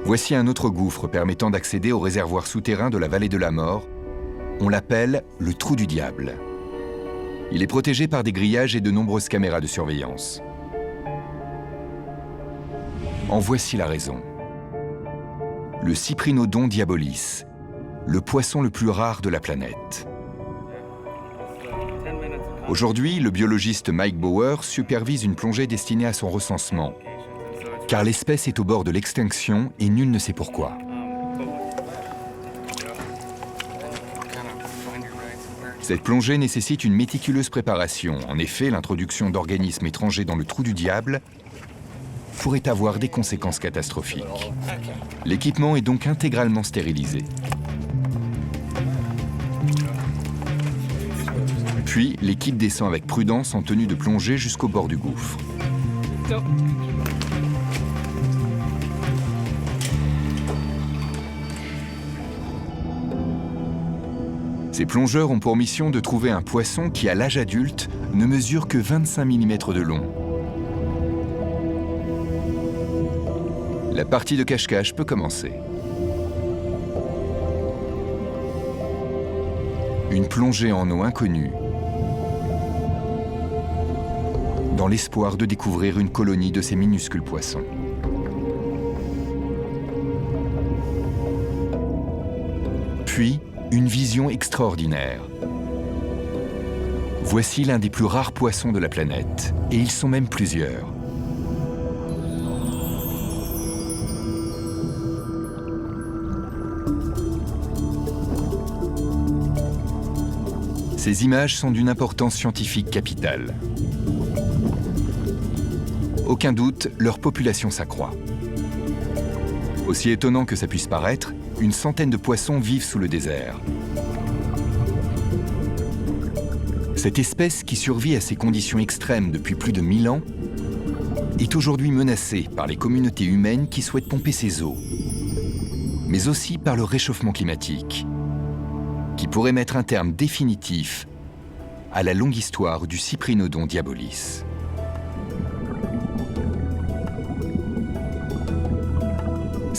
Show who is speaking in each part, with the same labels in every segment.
Speaker 1: Voici un autre gouffre permettant d'accéder au réservoir souterrain de la vallée de la mort. On l'appelle le trou du diable. Il est protégé par des grillages et de nombreuses caméras de surveillance. En voici la raison. Le Cyprinodon diabolis, le poisson le plus rare de la planète. Aujourd'hui, le biologiste Mike Bauer supervise une plongée destinée à son recensement, car l'espèce est au bord de l'extinction et nul ne sait pourquoi. Cette plongée nécessite une méticuleuse préparation. En effet, l'introduction d'organismes étrangers dans le trou du diable pourrait avoir des conséquences catastrophiques. L'équipement est donc intégralement stérilisé. Puis, l'équipe descend avec prudence en tenue de plongée jusqu'au bord du gouffre. Ces plongeurs ont pour mission de trouver un poisson qui, à l'âge adulte, ne mesure que 25 mm de long. La partie de cache-cache peut commencer. Une plongée en eau inconnue, dans l'espoir de découvrir une colonie de ces minuscules poissons. Puis, une vision extraordinaire. Voici l'un des plus rares poissons de la planète, et ils sont même plusieurs. Ces images sont d'une importance scientifique capitale. Aucun doute, leur population s'accroît. Aussi étonnant que ça puisse paraître, une centaine de poissons vivent sous le désert. Cette espèce, qui survit à ces conditions extrêmes depuis plus de 1000 ans, est aujourd'hui menacée par les communautés humaines qui souhaitent pomper ses eaux, mais aussi par le réchauffement climatique, qui pourrait mettre un terme définitif à la longue histoire du Cyprinodon diabolis.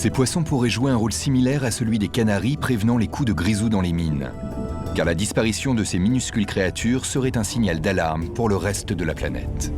Speaker 1: Ces poissons pourraient jouer un rôle similaire à celui des canaris prévenant les coups de grisou dans les mines, car la disparition de ces minuscules créatures serait un signal d'alarme pour le reste de la planète.